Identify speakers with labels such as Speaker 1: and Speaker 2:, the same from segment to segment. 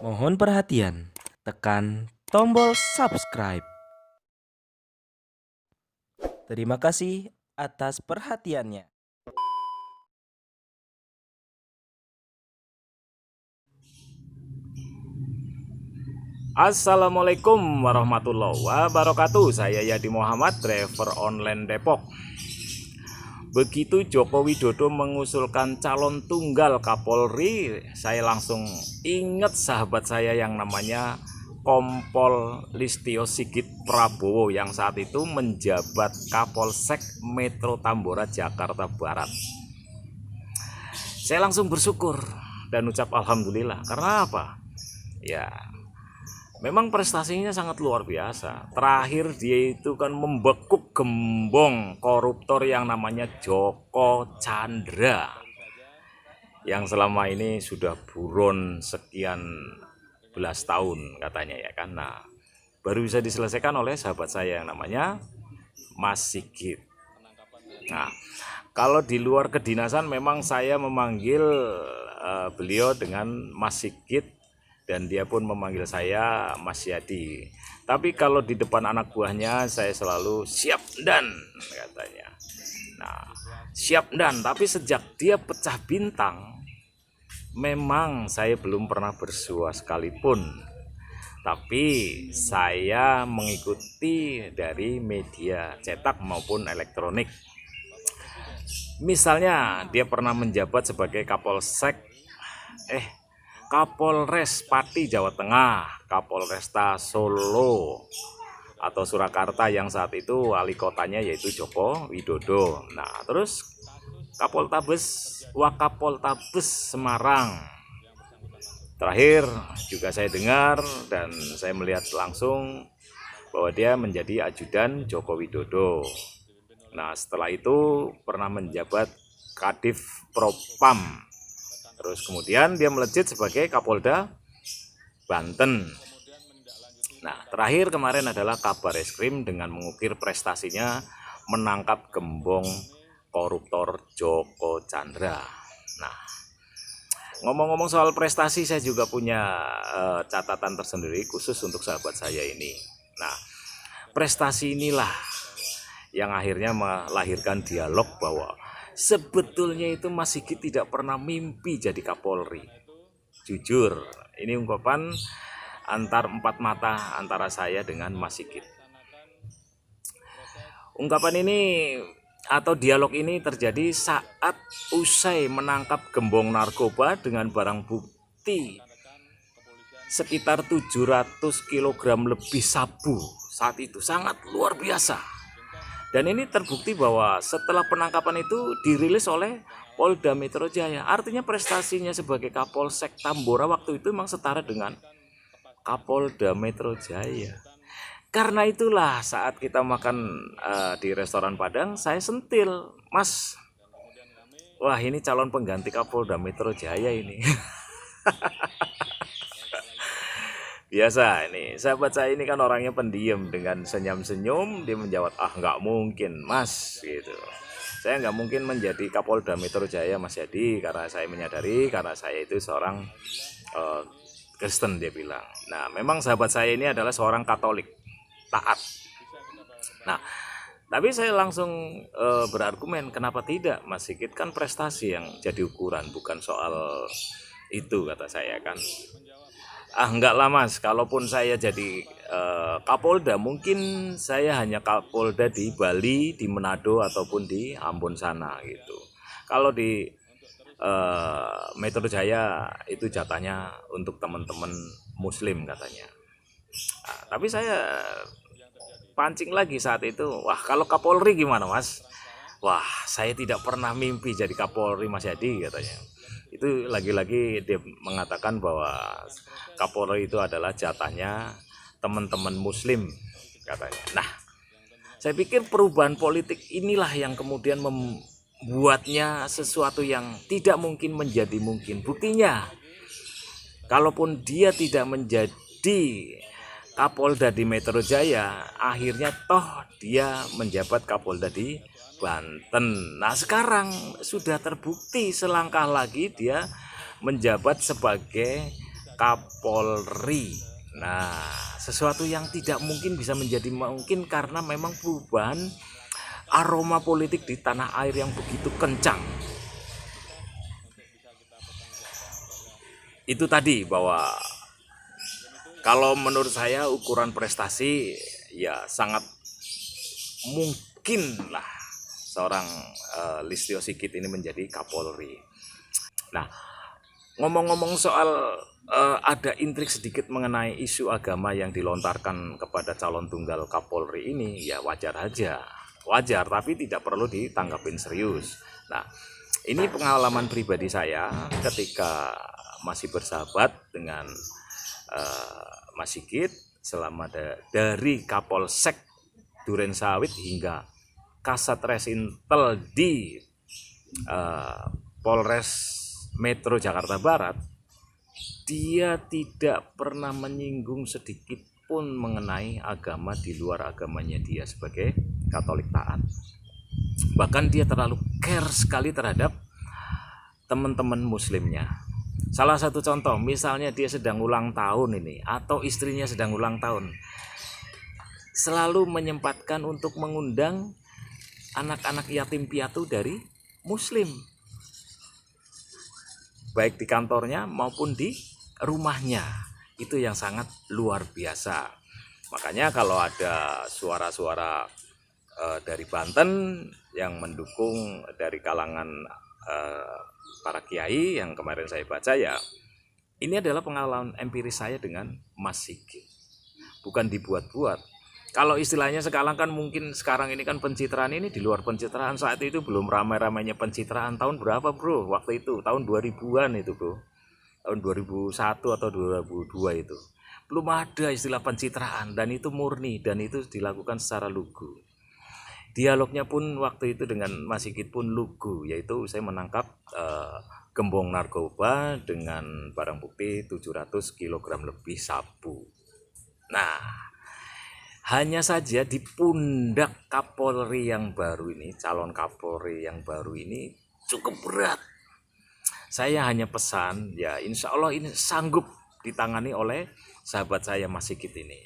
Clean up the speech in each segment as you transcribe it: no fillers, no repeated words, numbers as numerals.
Speaker 1: Mohon perhatian, tekan tombol subscribe. Terima kasih atas perhatiannya.
Speaker 2: Assalamualaikum warahmatullahi wabarakatuh. Saya Yadi Muhammad, driver online Depok. Begitu Joko Widodo mengusulkan calon tunggal Kapolri, saya langsung ingat sahabat saya yang namanya Kompol Listio Sigit Prabowo yang saat itu menjabat Kapolsek Metro Tambora, Jakarta Barat. Saya langsung bersyukur dan ucap alhamdulillah. Karena apa? Ya, memang prestasinya sangat luar biasa. Terakhir dia itu kan membekuk gembong koruptor yang namanya Joko Chandra, yang selama ini sudah buron sekian belas tahun katanya ya kan. Nah, baru bisa diselesaikan oleh sahabat saya yang namanya Mas Sigit. Nah, kalau di luar kedinasan memang saya memanggil beliau dengan Mas Sigit, dan dia pun memanggil saya Mas Yadi. Tapi kalau di depan anak buahnya saya selalu siap dan katanya. Nah, siap dan, tapi sejak dia pecah bintang memang saya belum pernah bersua sekalipun. Tapi saya mengikuti dari media cetak maupun elektronik. Misalnya dia pernah menjabat sebagai Kapolres Pati Jawa Tengah, Kapolresta Solo atau Surakarta yang saat itu wali kotanya yaitu Joko Widodo. Nah, terus Wakapoltabes Semarang. Terakhir juga saya dengar dan saya melihat langsung bahwa dia menjadi ajudan Joko Widodo. Nah, setelah itu pernah menjabat Kadif Propam. Terus kemudian dia melejit sebagai Kapolda Banten. Nah, terakhir kemarin adalah kabar eskrim dengan mengukir prestasinya menangkap gembong koruptor Joko Chandra. Nah, ngomong-ngomong soal prestasi, saya juga punya catatan tersendiri khusus untuk sahabat saya ini. Nah, prestasi inilah yang akhirnya melahirkan dialog bahwa sebetulnya itu Mas Sigit tidak pernah mimpi jadi Kapolri. Jujur, ini ungkapan antar empat mata antara saya dengan Mas Sigit. Ungkapan ini atau dialog ini terjadi saat usai menangkap gembong narkoba dengan barang bukti sekitar 700 kg lebih sabu. Saat itu sangat luar biasa. Dan ini terbukti bahwa setelah penangkapan itu dirilis oleh Polda Metro Jaya. Artinya prestasinya sebagai Kapolsek Tambora waktu itu memang setara dengan Kapolda Metro Jaya. Karena itulah saat kita makan di restoran Padang, saya sentil, Mas, wah ini calon pengganti Kapolda Metro Jaya ini. Biasa ini, sahabat saya ini kan orangnya pendiam, dengan senyum-senyum dia menjawab, ah nggak mungkin Mas, gitu. Saya nggak mungkin menjadi Kapolda Metro Jaya Mas Yadi, karena saya menyadari, karena saya itu seorang Kristen, dia bilang. Nah, memang sahabat saya ini adalah seorang Katolik, taat. Nah, tapi saya langsung berargumen, kenapa tidak Mas Sigit, kan prestasi yang jadi ukuran, bukan soal itu, kata saya kan. Ah enggak lah Mas, kalaupun saya jadi Kapolda, mungkin saya hanya Kapolda di Bali, di Manado ataupun di Ambon sana gitu. Kalau di Metro Jaya itu jatahnya untuk teman-teman Muslim katanya. Nah, tapi saya pancing lagi saat itu, wah kalau Kapolri gimana Mas? Wah, saya tidak pernah mimpi jadi Kapolri Mas Yadi, katanya. Itu lagi-lagi dia mengatakan bahwa Kapolri itu adalah jatahnya teman-teman Muslim, katanya. Nah, saya pikir perubahan politik inilah yang kemudian membuatnya sesuatu yang tidak mungkin menjadi mungkin. Buktinya, kalaupun dia tidak menjadi Kapolda di Metro Jaya, akhirnya toh dia menjabat Kapolda di Banten. Nah, sekarang sudah terbukti selangkah lagi dia menjabat sebagai Kapolri. Nah, sesuatu yang tidak mungkin bisa menjadi mungkin karena memang perubahan aroma politik di tanah air yang begitu kencang. Itu tadi bahwa kalau menurut saya ukuran prestasi ya sangat mungkin lah seorang Listio Sigit ini menjadi Kapolri. Nah, ngomong-ngomong soal ada intrik sedikit mengenai isu agama yang dilontarkan kepada calon tunggal Kapolri ini, ya wajar aja. Wajar, tapi tidak perlu ditanggapin serius. Nah, ini pengalaman pribadi saya ketika masih bersahabat dengan Mas Sigit selama dari Kapolsek Durensawit hingga Kasat Resintel di Polres Metro Jakarta Barat. Dia tidak pernah menyinggung sedikit pun mengenai agama di luar agamanya dia sebagai Katolik taat. Bahkan dia terlalu care sekali terhadap teman-teman muslimnya. Salah satu contoh, misalnya dia sedang ulang tahun ini atau istrinya sedang ulang tahun, selalu menyempatkan untuk mengundang anak-anak yatim piatu dari muslim, baik di kantornya maupun di rumahnya. Itu yang sangat luar biasa. Makanya kalau ada suara-suara dari Banten yang mendukung dari kalangan para kiai yang kemarin saya baca, ya ini adalah pengalaman empiris saya dengan Mas Sigit, bukan dibuat-buat. Kalau istilahnya sekarang kan mungkin sekarang ini kan pencitraan ini di luar pencitraan. Saat itu belum ramai-ramainya pencitraan. Tahun berapa bro waktu itu? Tahun 2000-an itu bro. Tahun 2001 atau 2002 itu. Belum ada istilah pencitraan, dan itu murni, dan itu dilakukan secara lugu. Dialognya pun waktu itu dengan Mas Sigit pun lugu, yaitu saya menangkap gembong narkoba dengan barang bukti 700 kg lebih sabu. Nah, hanya saja di pundak Kapolri yang baru ini, calon Kapolri yang baru ini cukup berat. Saya hanya pesan, ya insya Allah ini sanggup ditangani oleh sahabat saya Mas Sigit ini.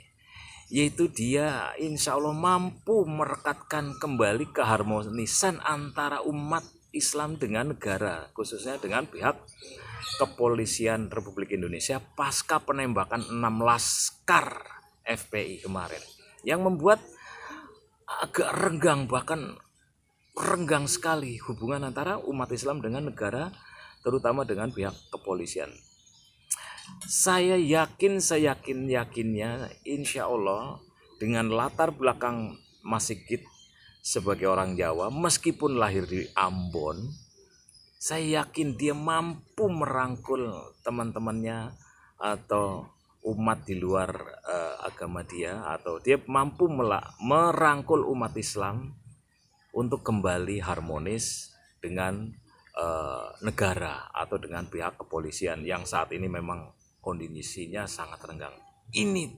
Speaker 2: Yaitu dia insya Allah mampu merekatkan kembali keharmonisan antara umat Islam dengan negara, khususnya dengan pihak Kepolisian Republik Indonesia pasca penembakan 6 laskar FPI kemarin, yang membuat agak renggang, bahkan renggang sekali hubungan antara umat Islam dengan negara, terutama dengan pihak kepolisian. Saya yakin, seyakin-yakinnya insya Allah dengan latar belakang Mas Sigit sebagai orang Jawa, meskipun lahir di Ambon, saya yakin dia mampu merangkul teman-temannya atau umat di luar agama dia, atau dia mampu merangkul umat Islam untuk kembali harmonis dengan negara atau dengan pihak kepolisian yang saat ini memang kondisinya sangat renggang. Ini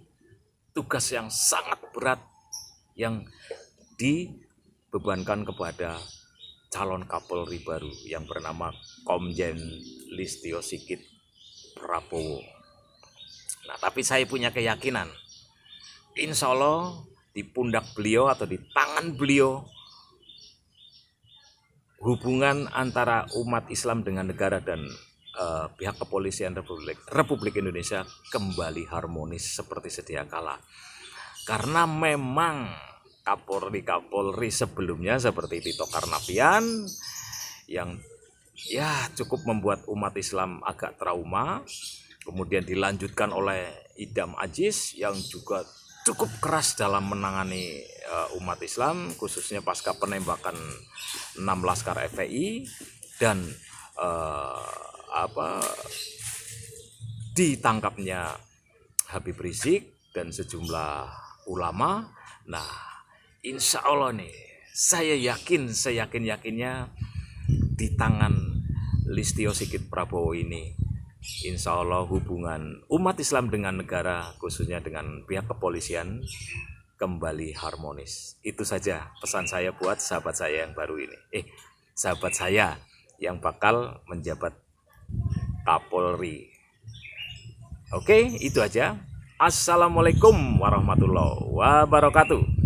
Speaker 2: tugas yang sangat berat yang dibebankan kepada calon Kapolri baru yang bernama Komjen Listio Sigit Prabowo. Nah, tapi saya punya keyakinan, insya Allah di pundak beliau atau di tangan beliau, hubungan antara umat Islam dengan negara dan pihak kepolisian Republik Indonesia kembali harmonis seperti sedia kala. Karena memang Kapolri sebelumnya seperti Tito Karnavian yang ya cukup membuat umat Islam agak trauma, kemudian dilanjutkan oleh Idam Aziz yang juga cukup keras dalam menangani umat Islam, khususnya pasca penembakan 6 laskar FPI dan ditangkapnya Habib Rizik dan sejumlah ulama. Nah, insya Allah nih, saya yakin, seyakin-yakinnya di tangan Listio Sigit Prabowo ini, insya Allah hubungan umat Islam dengan negara, khususnya dengan pihak kepolisian, kembali harmonis. Itu saja pesan saya buat sahabat saya yang baru ini. Sahabat saya yang bakal menjabat Kapolri. Oke, itu aja. Assalamualaikum warahmatullahi wabarakatuh.